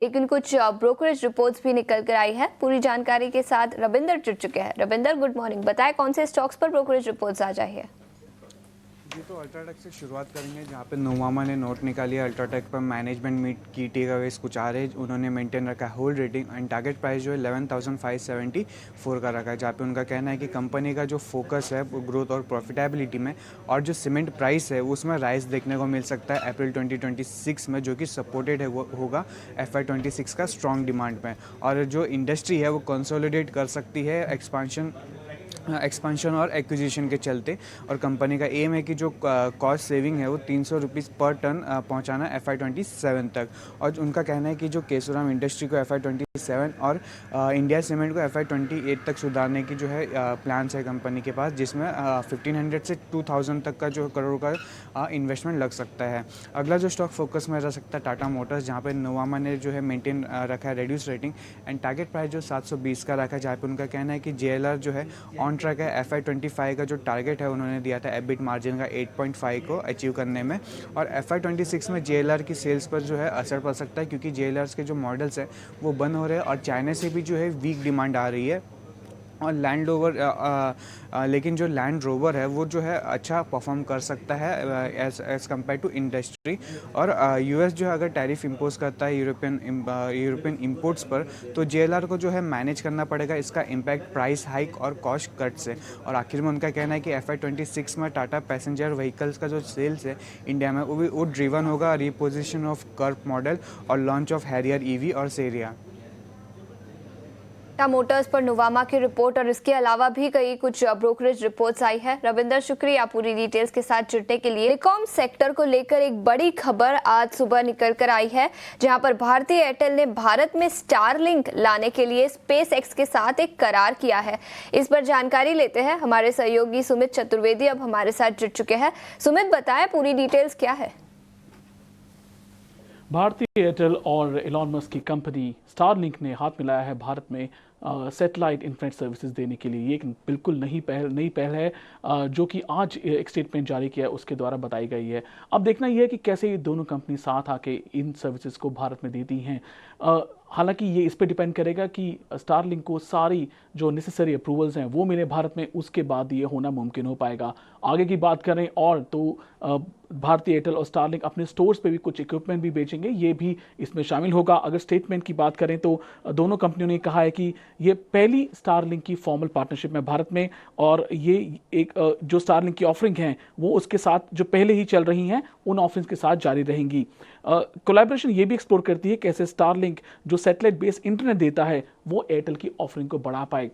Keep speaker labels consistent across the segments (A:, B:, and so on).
A: लेकिन कुछ brokerage reports भी निकल कर आई है। पूरी जानकारी के साथ रविंदर जुड़ चुके हैं। Ravinder, good morning. बताएं कौन से स्टॉक्स पर ब्रोकरेज रिपोर्ट्स आ जाए है।
B: जी, तो अल्ट्राटेक से शुरुआत करेंगे, जहाँ पे नोवामा ने नोट निकाली है। अल्ट्राटेक पर मैनेजमेंट मीट की टेक अवेज कुछ आ रहे हैं। उन्होंने मेंटेन रखा है hold rating and target price जो है 11,574 का रखा है, जहाँ पे उनका कहना है कि कंपनी का जो फोकस है वो ग्रोथ और प्रॉफिटेबिलिटी में, और जो सीमेंट प्राइस है उसमें राइज देखने को मिल सकता है अप्रैल 2026 में, जो कि सपोर्टेड है वो होगा FY 26 का स्ट्रॉन्ग डिमांड में। और जो इंडस्ट्री है वो कंसोलिडेट कर सकती है एक्सपांशन और एक्विजिशन के चलते। और कंपनी का एम है कि जो कॉस्ट सेविंग है वो 300 रुपीज़ पर टन पहुंचाना FY 27 तक। और उनका कहना है कि जो केशोराम इंडस्ट्री को FY 27 और इंडिया सीमेंट को FY 28 तक सुधारने की जो है प्लान्स है कंपनी के पास, जिसमें 1500 से 2000 तक का जो करोड़ का इन्वेस्टमेंट लग सकता है। अगला जो स्टॉक फोकस में रह सकता है टाटा मोटर्स, जहाँ पे नोवामा ने जो है मेंटेन रखा है reduce rating and target price जो 720 का रखा है, जहाँ पे उनका कहना है कि JLR जो है ऑन ट्रैक है। FY 25 का जो टारगेट है उन्होंने दिया था एबिट मार्जिन का 8.5 को अचीव करने में। और FY 26 में JLR की सेल्स पर जो है असर पड़ सकता है, क्योंकि JLR के जो मॉडल्स हैं वो बंद हो रहे हैं और चाइना से भी जो है वीक डिमांड आ रही है। और लैंड रोवर लेकिन जो लैंड रोवर है वो जो है अच्छा परफॉर्म कर सकता है एज कम्पेयर टू इंडस्ट्री। और US जो है अगर टैरिफ इम्पोज करता है यूरोपियन इंपोर्ट्स पर, तो JLR को जो है मैनेज करना पड़ेगा इसका इम्पैक्ट प्राइस हाइक और कॉस्ट कट से। और आखिर में उनका कहना है कि FY 26 में टाटा पैसेंजर व्हीकल्स का जो सेल्स है इंडिया में वो ड्रिवन होगा रिपोजिशन ऑफ कर्व मॉडल और लॉन्च ऑफ हैरियर EV और सेरिया।
A: टाटा मोटर्स पर नोवामा की रिपोर्ट और इसके अलावा भी कई कुछ ब्रोकरेज रिपोर्ट्स आई है। रविंदर, शुक्रिया पूरी डिटेल्स के साथ जुड़ने के लिए। टेलीकॉम सेक्टर को लेकर एक बड़ी खबर आज सुबह निकल कर आई है, जहां पर भारतीय एयरटेल ने भारत में स्टारलिंक लाने के लिए स्पेसएक्स के साथ एक करार किया है। इस पर जानकारी लेते हैं। हमारे सहयोगी सुमित चतुर्वेदी अब हमारे साथ जुड़ चुके हैं। सुमित, बताएं पूरी डिटेल्स क्या है।
C: भारतीय एयरटेल और एलॉन मस्क की कंपनी स्टारलिंक ने हाथ मिलाया है भारत में सैटेलाइट इंटरनेट सर्विसेज देने के लिए। ये एक बिल्कुल नई पहल है जो कि आज एक स्टेटमेंट जारी किया है उसके द्वारा बताई गई है। अब देखना यह है कि कैसे ये दोनों कंपनी साथ आके इन सर्विसेज को भारत में देती हैं। हालांकि ये इस पर डिपेंड करेगा कि स्टारलिंक को सारी जो नेसेसरी अप्रूवल्स हैं वो मिले भारत में, उसके बाद ये होना मुमकिन हो पाएगा। आगे की बात करें और तो भारतीय एयरटेल और स्टारलिंक अपने स्टोर्स पे भी कुछ इक्विपमेंट भी बेचेंगे, ये भी इसमें शामिल होगा। अगर स्टेटमेंट की बात करें तो दोनों कंपनियों ने कहा है कि ये पहली स्टारलिंक की फॉर्मल पार्टनरशिप है भारत में, और ये एक जो स्टारलिंक की ऑफरिंग है वो उसके साथ जो पहले ही चल रही हैं उन ऑफरिंग्स के साथ जारी रहेंगी। कोलैबोरेशन ये भी एक्सप्लोर करती है कैसे स्टारलिंक जो सैटेलाइट बेस्ड इंटरनेट देता है वो एयरटेल की ऑफरिंग को बढ़ा पाए।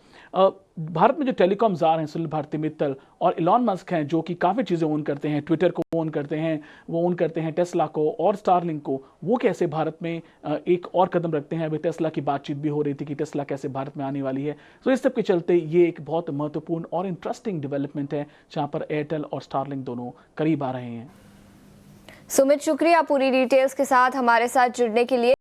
C: भारत में जो टेलीकॉम जार हैं सुनील भारती मित्तल और एलॉन मस्क हैं, जो कि काफ़ी चीज़ें ओन करते हैं, ट्विटर को ओन करते हैं, वो ओन करते हैं टेस्ला को और स्टारलिंक को, वो कैसे भारत में एक और कदम रखते हैं। अभी टेस्ला की बातचीत भी हो रही थी कि टेस्ला कैसे भारत में आने वाली है। तो इस सब के चलते ये एक बहुत महत्वपूर्ण और इंटरेस्टिंग डेवलपमेंट है जहाँ पर एयरटेल और स्टारलिंक दोनों करीब आ रहे हैं।
A: सुमित, शुक्रिया पूरी डिटेल्स के साथ हमारे साथ जुड़ने के लिए।